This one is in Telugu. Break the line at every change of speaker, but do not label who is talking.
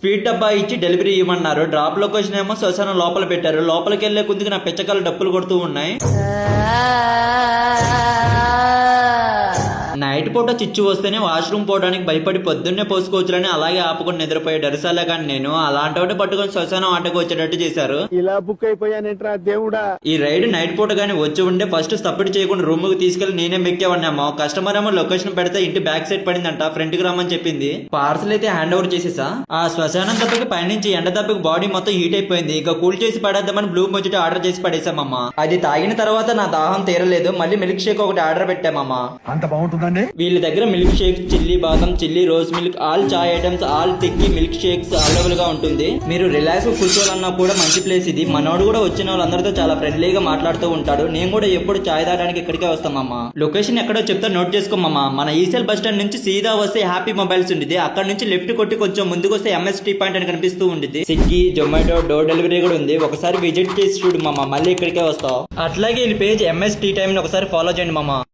స్పీడ్ డబ్బా ఇచ్చి డెలివరీ ఇవ్వమన్నారు. డ్రాప్ లొకేషన్ ఏమో శ్మశానం లోపల పెట్టారు. లోపలికి వెళ్లే కొద్దిగా నా పిచ్చకాలు డప్పులు కొడుతూ ఉన్నాయి. నైట్ పూట చిచ్చు వస్తేనే వాష్రూమ్ పోవడానికి భయపడి పొద్దున్నే పోసుకోవచ్చులని అలాగే ఆపుకొని నిద్రపోయే డరిసాలే కానీ నేను అలాంటి పట్టుకొని శ్మశానం ఆటకు వచ్చేటట్టు చేశారు.
ఇలా బుక్ అయిపోయానేంట్రా దేవుడా.
ఈ రైడ్ నైట్ పూట గానీ వచ్చి ఉంటే ఫస్ట్ సపోర్ట్ చేయకుండా రూమ్ కి తీసుకెళ్లి నేనే మెక్కేవాడినేమో. కస్టమర్ ఏమో లొకేషన్ పెడితే ఇంటి బ్యాక్ సైడ్ పడిందంట, ఫ్రంట్ కి రమ్మని చెప్పింది. పార్సల్ అయితే హ్యాండ్ ఓవర్ చేసేసా. ఆ శ్మశానం దెబ్బకి పైనుంచి ఎండ దెబ్బకి బాడీ మొత్తం హీట్ అయిపోయింది. ఇక కూల్ చేసి పడేద్దామని బ్లూ మొజిటో ఆర్డర్ చేసి పడేసామమ్మా. అది తాగిన తర్వాత నా దాహం తీరలేదు. మళ్ళీ మిల్క్ షేక్ ఒకటి ఆర్డర్ పెట్టామమ్మా.
అంత బాగుంటుందండి.
వీళ్ళ దగ్గర milk shake, chilli badam, chilli rose milk, all chai items, all thick milk shakes available గా ఉంటుంది. మీరు రిలాక్స్ కూర్చోవాలన్నా కూడా మంచి ప్లేస్ ఇది. మనోడు కూడా వచ్చిన వాళ్ళందరితో చాలా ఫ్రెండ్లీగా మాట్లాడుతూ ఉంటాడు. నేను కూడా ఎప్పుడు చాయ్ తాగడానికి ఇక్కడికే వస్తామమ్మా. లొకేషన్ ఎక్కడో చెప్తే నోట్ చేసుకోమమ్మా. మన ఈసెల్ బస్ స్టాండ్ నుంచి సీదా వస్తే హ్యాపీ మొబైల్స్ ఉంటుంది. అక్కడ నుంచి లెఫ్ట్ కొట్టి కొంచెం ముందుకు వస్తే ఎంఎస్ టీ పాయింట్ అని కనిపిస్తూ ఉంటుంది. స్విగ్గీ, జొమాటో డోర్ డెలివరీ కూడా ఉంది. ఒకసారి విజిట్ చేసి చూడు మామ, మళ్ళీ ఇక్కడికే వస్తావు. అట్లాగే ఈ పేజ్ ఎంఎస్ టీ టైమ్ ని ఒకసారి ఫాలో చేయండి మామ.